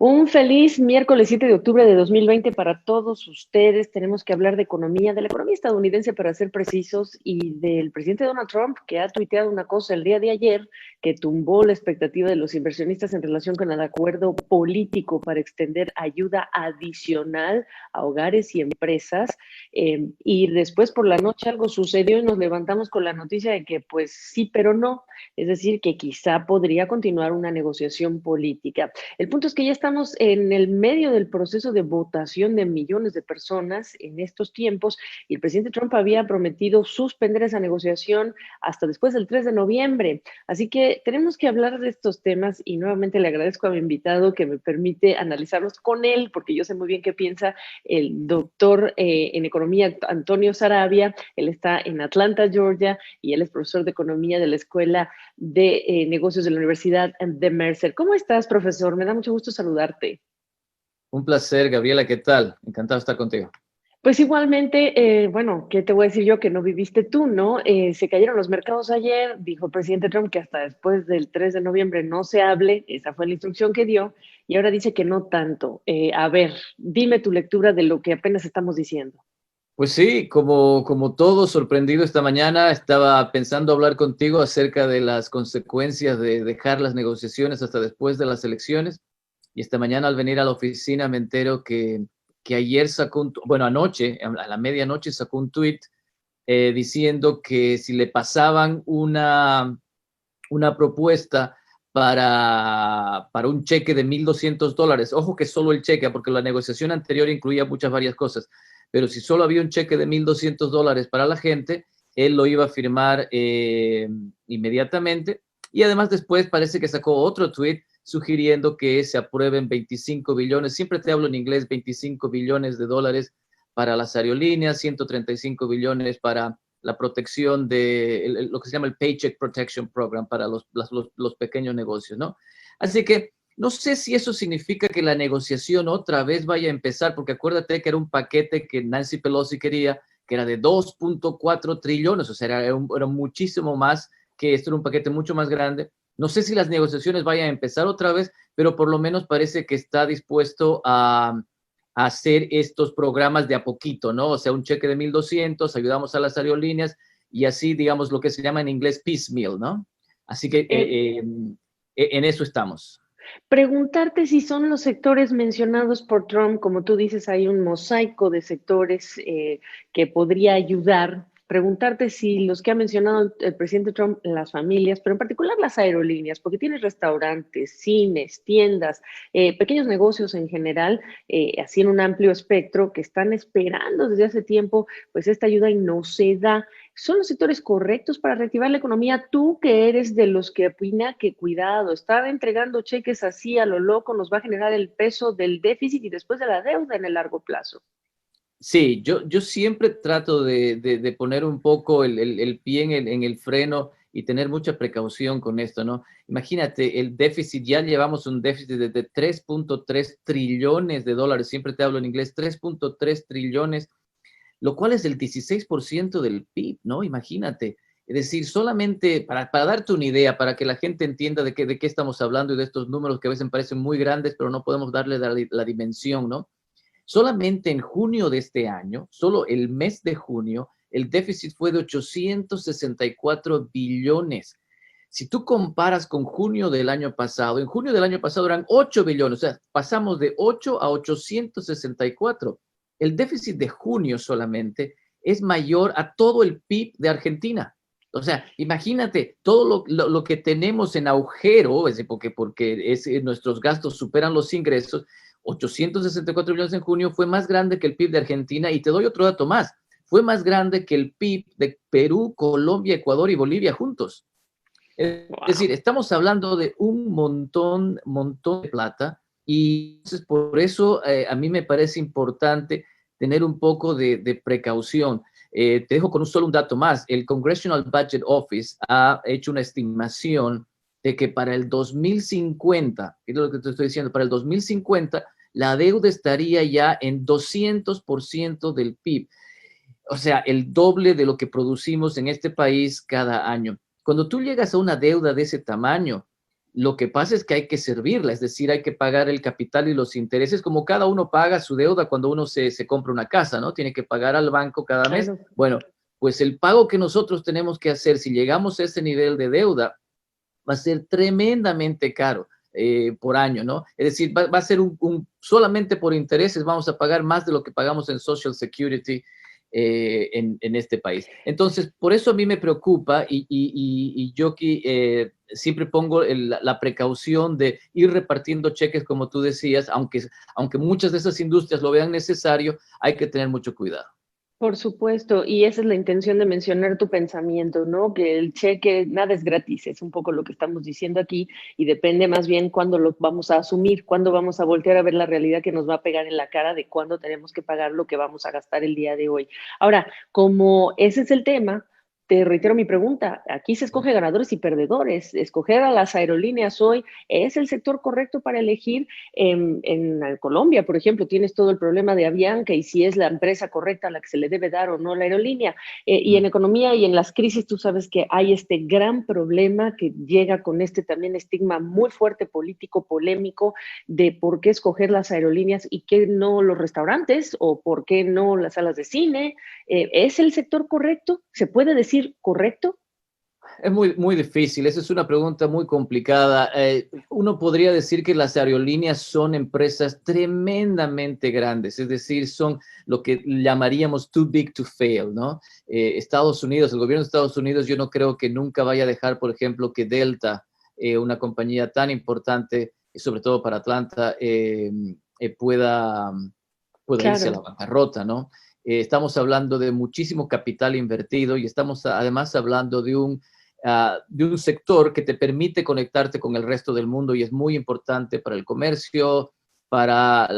Un feliz miércoles 7 de octubre de 2020 para todos ustedes. Tenemos que hablar de economía, de la economía estadounidense para ser precisos, y del presidente Donald Trump, que ha tuiteado una cosa el día de ayer que tumbó la expectativa de los inversionistas en relación con el acuerdo político para extender ayuda adicional a hogares y empresas. Y después por la noche algo sucedió y nos levantamos con la noticia de que pues sí, pero no. Es decir, que quizá podría continuar una negociación política. El punto es que ya estamos en el medio del proceso de votación de millones de personas en estos tiempos, y el presidente Trump había prometido suspender esa negociación hasta después del 3 de noviembre. Así que tenemos que hablar de estos temas, y nuevamente le agradezco a mi invitado que me permite analizarlos con él, porque yo sé muy bien qué piensa el doctor en economía Antonio Sarabia. Él está en Atlanta, Georgia, y él es profesor de economía de la Escuela de Negocios de la Universidad de Mercer. ¿Cómo estás, profesor? Me da mucho gusto saludarte. Un placer, Gabriela, ¿qué tal? Encantado de estar contigo. Pues igualmente, bueno, ¿qué te voy a decir yo que no viviste tú, no? Se cayeron los mercados ayer, dijo el presidente Trump que hasta después del 3 de noviembre no se hable, esa fue la instrucción que dio, y ahora dice que no tanto. A ver, dime tu lectura de lo que apenas estamos diciendo. Pues sí, como todo sorprendido esta mañana, estaba pensando hablar contigo acerca de las consecuencias de dejar las negociaciones hasta después de las elecciones. Y esta mañana al venir a la oficina me entero que ayer sacó bueno, anoche, a la medianoche sacó un tweet diciendo que si le pasaban una propuesta para un cheque de $1,200. Ojo que solo el cheque, porque la negociación anterior incluía varias cosas, pero si solo había un cheque de $1,200 para la gente, él lo iba a firmar inmediatamente. Y además después parece que sacó otro tweet sugiriendo que se aprueben 25 billones, siempre te hablo en inglés, 25 billones de dólares para las aerolíneas, 135 billones para la protección de lo que se llama el Paycheck Protection Program para los pequeños negocios, ¿no? Así que no sé si eso significa que la negociación otra vez vaya a empezar, porque acuérdate que era un paquete que Nancy Pelosi quería, que era de 2.4 trillones, o sea, era muchísimo más que esto, era un paquete mucho más grande. No sé si las negociaciones vayan a empezar otra vez, pero por lo menos parece que está dispuesto a hacer estos programas de a poquito, ¿no? O sea, un cheque de 1,200, ayudamos a las aerolíneas y así, digamos, lo que se llama en inglés piecemeal, ¿no? Así que en eso estamos. Preguntarte si son los sectores mencionados por Trump, como tú dices, hay un mosaico de sectores que podría ayudar. Preguntarte si los que ha mencionado el presidente Trump, las familias, pero en particular las aerolíneas, porque tienes restaurantes, cines, tiendas, pequeños negocios en general, así en un amplio espectro, que están esperando desde hace tiempo, pues esta ayuda y no se da. ¿Son los sectores correctos para reactivar la economía? Tú que eres de los que opina que cuidado, estar entregando cheques así a lo loco nos va a generar el peso del déficit y después de la deuda en el largo plazo. Sí, yo siempre trato de poner un poco el pie en el freno y tener mucha precaución con esto, ¿no? Imagínate, el déficit, ya llevamos un déficit de 3.3 trillones de dólares, siempre te hablo en inglés, 3.3 trillones, lo cual es el 16% del PIB, ¿no? Imagínate. Es decir, solamente para darte una idea, para que la gente entienda de qué estamos hablando y de estos números que a veces parecen muy grandes, pero no podemos darle la dimensión, ¿no? Solamente en junio de este año, solo el mes de junio, el déficit fue de 864 billones. Si tú comparas con junio del año pasado, en junio del año pasado eran 8 billones, o sea, pasamos de 8 a 864. El déficit de junio solamente es mayor a todo el PIB de Argentina. O sea, imagínate todo lo que tenemos en agujero, porque nuestros gastos superan los ingresos. 864 billones en junio fue más grande que el PIB de Argentina, y te doy otro dato más, fue más grande que el PIB de Perú, Colombia, Ecuador y Bolivia juntos. Es decir, estamos hablando de un montón de plata, y entonces por eso a mí me parece importante tener un poco de precaución. Te dejo con solo un dato más. El Congressional Budget Office ha hecho una estimación de que para el 2050, es lo que te estoy diciendo, para el 2050 la deuda estaría ya en 200% del PIB. O sea, el doble de lo que producimos en este país cada año. Cuando tú llegas a una deuda de ese tamaño, Lo que pasa es que hay que servirla, es decir, hay que pagar el capital y los intereses, como cada uno paga su deuda cuando uno se compra una casa, ¿no? Tiene que pagar al banco cada mes. Claro. Bueno, pues el pago que nosotros tenemos que hacer, si llegamos a ese nivel de deuda, va a ser tremendamente caro por año, ¿no? Es decir, va a ser solamente por intereses vamos a pagar más de lo que pagamos en Social Security en este país. Entonces, por eso a mí me preocupa y yo aquí siempre pongo la precaución de ir repartiendo cheques, como tú decías, aunque muchas de esas industrias lo vean necesario, hay que tener mucho cuidado. Por supuesto, y esa es la intención de mencionar tu pensamiento, ¿no? Que el cheque, nada es gratis, es un poco lo que estamos diciendo aquí, y depende más bien cuándo lo vamos a asumir, cuándo vamos a voltear a ver la realidad que nos va a pegar en la cara de cuándo tenemos que pagar lo que vamos a gastar el día de hoy. Ahora, como ese es el tema, te reitero mi pregunta, aquí se escoge ganadores y perdedores. Escoger a las aerolíneas hoy es el sector correcto para elegir. En Colombia, por ejemplo, tienes todo el problema de Avianca y si es la empresa correcta a la que se le debe dar o no la aerolínea. Y en economía y en las crisis, tú sabes que hay este gran problema que llega con este también estigma muy fuerte político, polémico, de por qué escoger las aerolíneas y qué no los restaurantes o por qué no las salas de cine. ¿Es el sector correcto? ¿Se puede decir correcto? Es muy, muy difícil, esa es una pregunta muy complicada. Uno podría decir que las aerolíneas son empresas tremendamente grandes, es decir, son lo que llamaríamos too big to fail, ¿no? Estados Unidos, el gobierno de Estados Unidos, yo no creo que nunca vaya a dejar, por ejemplo, que Delta, una compañía tan importante, sobre todo para Atlanta, pueda irse a la Claro. bancarrota, ¿no? Estamos hablando de muchísimo capital invertido y estamos además hablando de un sector que te permite conectarte con el resto del mundo y es muy importante para el comercio, para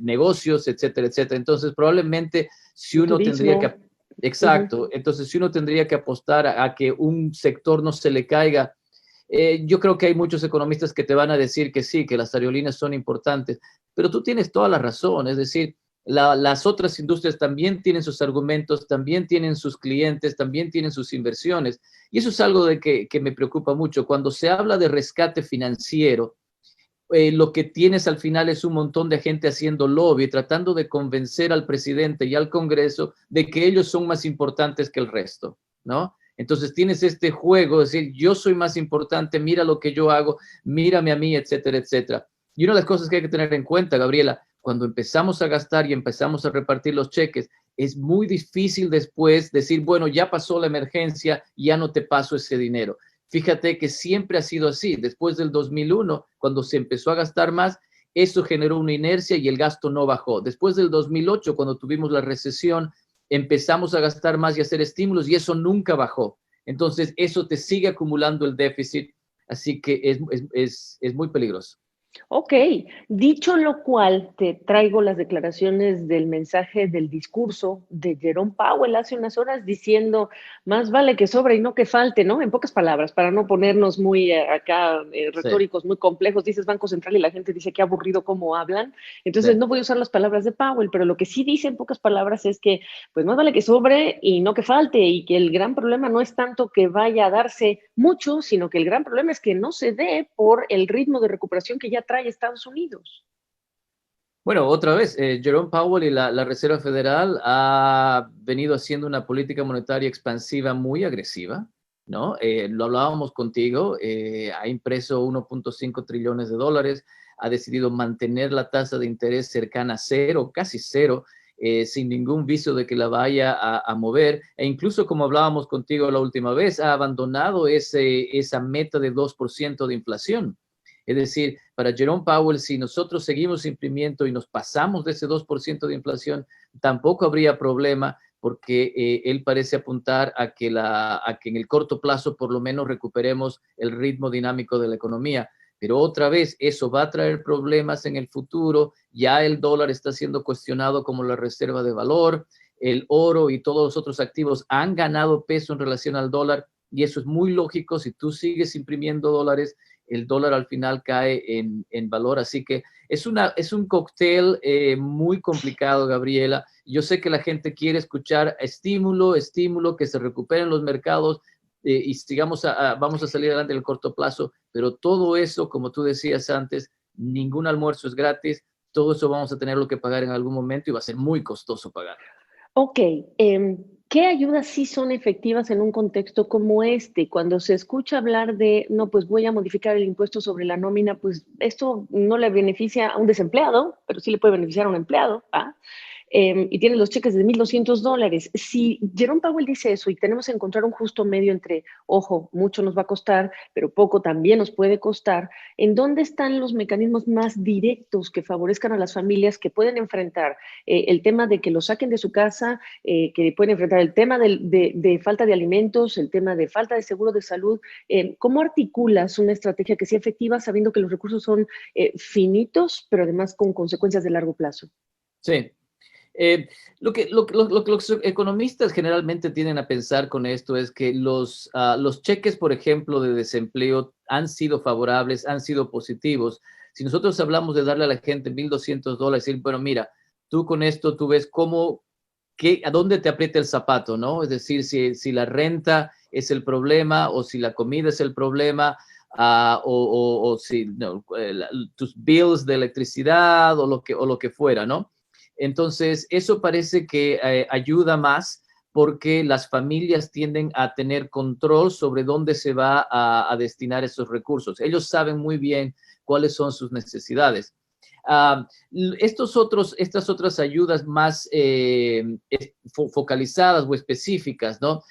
negocios, etcétera, etcétera. Entonces, probablemente si El uno tendría que, turismo. Uh-huh. exacto, entonces si uno tendría que apostar a que un sector no se le caiga, yo creo que hay muchos economistas que te van a decir que sí, que las aerolíneas son importantes, pero tú tienes toda la razón, es decir, las otras industrias también tienen sus argumentos, también tienen sus clientes, también tienen sus inversiones. Y eso es algo que me preocupa mucho. Cuando se habla de rescate financiero, lo que tienes al final es un montón de gente haciendo lobby, tratando de convencer al presidente y al Congreso de que ellos son más importantes que el resto, ¿no? Entonces tienes este juego, es decir, yo soy más importante, mira lo que yo hago, mírame a mí, etcétera, etcétera. Y una de las cosas que hay que tener en cuenta, Gabriela, cuando empezamos a gastar y empezamos a repartir los cheques, es muy difícil después decir, bueno, ya pasó la emergencia, ya no te paso ese dinero. Fíjate que siempre ha sido así. Después del 2001, cuando se empezó a gastar más, eso generó una inercia y el gasto no bajó. Después del 2008, cuando tuvimos la recesión, empezamos a gastar más y a hacer estímulos y eso nunca bajó. Entonces, eso te sigue acumulando el déficit, así que es muy peligroso. Ok, dicho lo cual, te traigo las declaraciones del mensaje del discurso de Jerome Powell hace unas horas diciendo, más vale que sobre y no que falte, ¿no? En pocas palabras, para no ponernos muy acá Sí, retóricos, muy complejos, dices Banco Central y la gente dice qué aburrido cómo hablan, sí. entonces no voy a usar las palabras de Powell, pero lo que sí dice en pocas palabras es que, pues más vale que sobre y no que falte, y que el gran problema no es tanto que vaya a darse mucho, sino que el gran problema es que no se dé por el ritmo de recuperación que ya trae Estados Unidos. Bueno, otra vez, Jerome Powell y la Reserva Federal ha venido haciendo una política monetaria expansiva muy agresiva, ¿no? Lo hablábamos contigo, ha impreso 1.5 trillones de dólares, ha decidido mantener la tasa de interés cercana a cero, casi cero, sin ningún viso de que la vaya a mover, e incluso como hablábamos contigo la última vez, ha abandonado esa meta de 2% de inflación. Es decir, para Jerome Powell, si nosotros seguimos imprimiendo y nos pasamos de ese 2% de inflación, tampoco habría problema porque él parece apuntar a que en el corto plazo por lo menos recuperemos el ritmo dinámico de la economía. Pero otra vez, eso va a traer problemas en el futuro. Ya el dólar está siendo cuestionado como la reserva de valor. El oro y todos los otros activos han ganado peso en relación al dólar y eso es muy lógico. Si tú sigues imprimiendo dólares, el dólar al final cae en valor. Así que es un cóctel muy complicado, Gabriela. Yo sé que la gente quiere escuchar estímulo, estímulo, que se recuperen los mercados. y sigamos vamos a salir adelante en el corto plazo, pero todo eso, como tú decías antes, ningún almuerzo es gratis, todo eso vamos a tenerlo que pagar en algún momento y va a ser muy costoso pagar. Ok, ¿qué ayudas sí son efectivas en un contexto como este? Cuando se escucha hablar de, no, pues voy a modificar el impuesto sobre la nómina, pues esto no le beneficia a un desempleado, pero sí le puede beneficiar a un empleado, ¿ah? Y tiene los cheques de $1,200. Si Jerome Powell dice eso y tenemos que encontrar un justo medio entre, ojo, mucho nos va a costar, pero poco también nos puede costar, ¿en dónde están los mecanismos más directos que favorezcan a las familias que pueden enfrentar el tema de que lo saquen de su casa, que pueden enfrentar el tema de falta de alimentos, el tema de falta de seguro de salud? ¿Cómo articulas una estrategia que sea efectiva sabiendo que los recursos son finitos, pero además con consecuencias de largo plazo? Sí. Lo que los economistas generalmente tienden a pensar con esto es que los cheques, por ejemplo, de desempleo han sido favorables, han sido positivos. Si nosotros hablamos de darle a la gente $1,200, decir, bueno, mira, tú con esto, tú ves a dónde te aprieta el zapato, ¿no? Es decir, si la renta es el problema o si la comida es el problema, o si no, tus bills de electricidad o lo que fuera, ¿no? Entonces, eso parece que ayuda más porque las familias tienden a tener control sobre dónde se va a destinar esos recursos. Ellos saben muy bien cuáles son sus necesidades. Uh, estas otras ayudas más focalizadas o específicas, ¿no?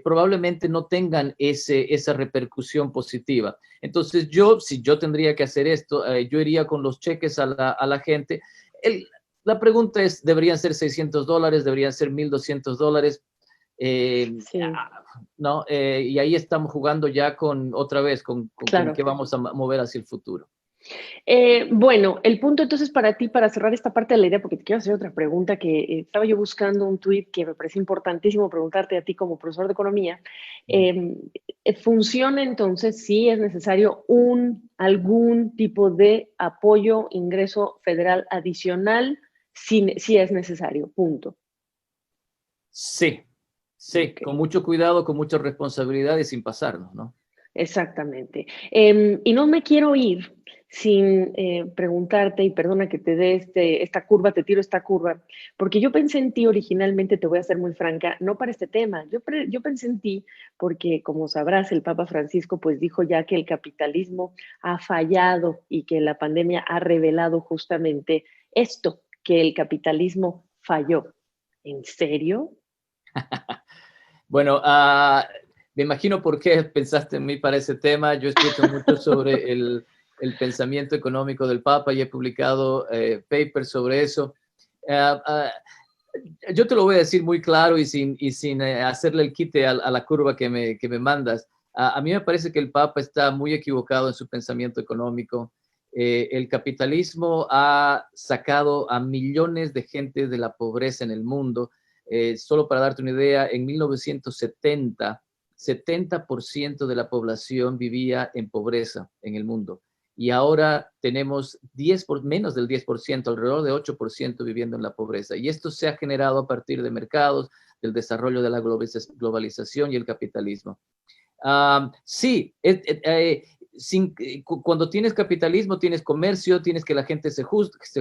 Probablemente no tengan esa repercusión positiva. Entonces, si yo tendría que hacer esto, yo iría con los cheques a la gente. La pregunta es, ¿deberían ser $600? ¿Deberían ser $1,200? Sí, ¿No? Y ahí estamos jugando ya otra vez con claro. qué vamos a mover hacia el futuro. Bueno, el punto entonces para ti, para cerrar esta parte de la idea, porque te quiero hacer otra pregunta que estaba yo buscando un tuit que me parece importantísimo preguntarte a ti como profesor de economía. Eh, ¿Funciona entonces si es necesario algún tipo de apoyo, ingreso federal adicional, si es necesario? Punto. Sí, sí, Ok. con mucho cuidado, con mucha responsabilidad y sin pasarnos, ¿no? Exactamente. Y no me quiero ir sin preguntarte, y perdona que te dé esta curva, te tiro esta curva, porque yo pensé en ti originalmente, te voy a ser muy franca, no para este tema, yo pensé en ti porque, como sabrás, el Papa Francisco pues dijo ya que el capitalismo ha fallado y que la pandemia ha revelado justamente esto, que el capitalismo falló. ¿En serio? Bueno, me imagino por qué pensaste en mí para ese tema. Yo he escrito mucho sobre el pensamiento económico del Papa y he publicado papers sobre eso. Ah, ah, yo te lo voy a decir muy claro y sin hacerle el quite a la curva que me mandas. A mí me parece que el Papa está muy equivocado en su pensamiento económico. El capitalismo ha sacado a millones de gente de la pobreza en el mundo. Solo para darte una idea, en 1970, 70% de la población vivía en pobreza en el mundo. Y ahora tenemos menos del 10%, alrededor de 8% viviendo en la pobreza. Y esto se ha generado a partir de mercados, del desarrollo de la globalización y el capitalismo. Sí, cuando tienes capitalismo, tienes comercio, tienes que la gente se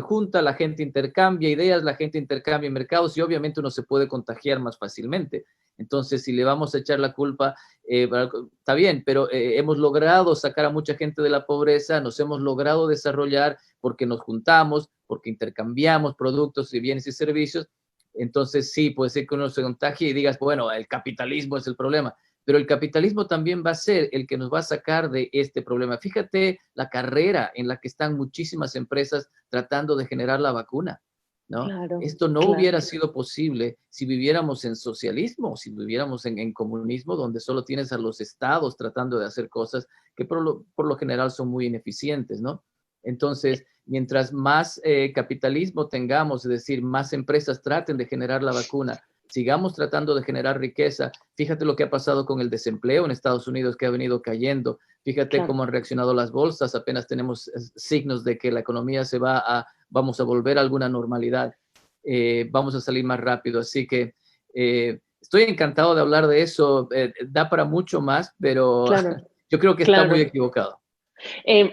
junta, la gente intercambia ideas, la gente intercambia mercados y obviamente uno se puede contagiar más fácilmente. Entonces, si le vamos a echar la culpa, está bien, pero hemos logrado sacar a mucha gente de la pobreza, nos hemos logrado desarrollar porque nos juntamos, porque intercambiamos productos y bienes y servicios. Entonces, sí, puede ser que uno se contagie y digas, bueno, el capitalismo es el problema, pero el capitalismo también va a ser el que nos va a sacar de este problema. Fíjate la carrera en la que están muchísimas empresas tratando de generar la vacuna, ¿no? Claro, Esto no hubiera claro. sido posible si viviéramos en socialismo, si viviéramos en comunismo, donde solo tienes a los estados tratando de hacer cosas que por lo general son muy ineficientes, ¿no? Entonces, mientras más capitalismo tengamos, es decir, más empresas traten de generar la vacuna, sigamos tratando de generar riqueza. Fíjate lo que ha pasado con el desempleo en Estados Unidos que ha venido cayendo. Fíjate Claro. cómo han reaccionado las bolsas. Apenas tenemos signos de que la economía vamos a volver a alguna normalidad. Vamos a salir más rápido. Así que Estoy encantado de hablar de eso. Da para mucho más, pero Claro, yo creo que está muy claro. equivocado.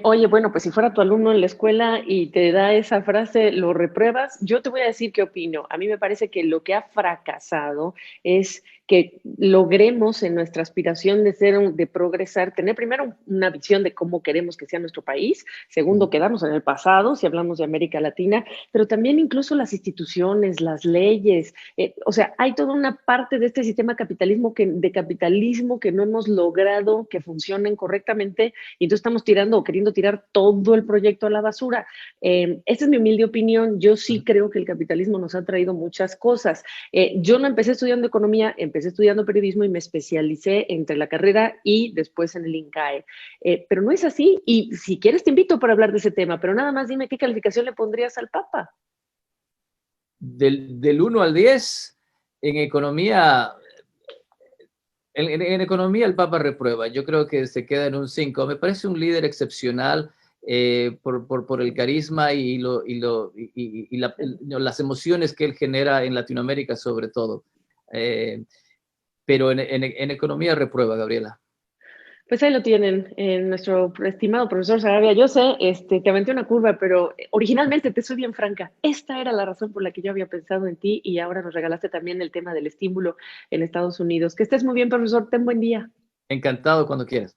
Oye, bueno, pues si fuera tu alumno en la escuela y te da esa frase, ¿lo repruebas? Yo te voy a decir qué opino. A mí me parece que lo que ha fracasado es que logremos en nuestra aspiración de de progresar, tener primero una visión de cómo queremos que sea nuestro país, segundo, quedarnos en el pasado, si hablamos de América Latina, pero también incluso las instituciones, las leyes, o sea, hay toda una parte de este sistema de capitalismo que no hemos logrado que funcionen correctamente y entonces estamos tirando o queriendo tirar todo el proyecto a la basura. Esta es mi humilde opinión. Yo sí creo que el capitalismo nos ha traído muchas cosas. Yo no empecé estudiando economía, empecé estudiando periodismo y me especialicé entre la carrera y después en el INCAE. Pero no es así y si quieres te invito para hablar de ese tema, pero nada más dime qué calificación le pondrías al Papa. Del 1 al 10, en economía, en economía el Papa reprueba. Yo creo que se queda en un 5. Me parece un líder excepcional por el carisma las emociones que él genera en Latinoamérica sobre todo. Pero en economía reprueba, Gabriela. Pues ahí lo tienen, nuestro estimado profesor Sarabia. Yo sé, te aventé una curva, pero originalmente, te soy bien franca, esta era la razón por la que yo había pensado en ti y ahora nos regalaste también el tema del estímulo en Estados Unidos. Que estés muy bien, profesor. Ten buen día. Encantado cuando quieras.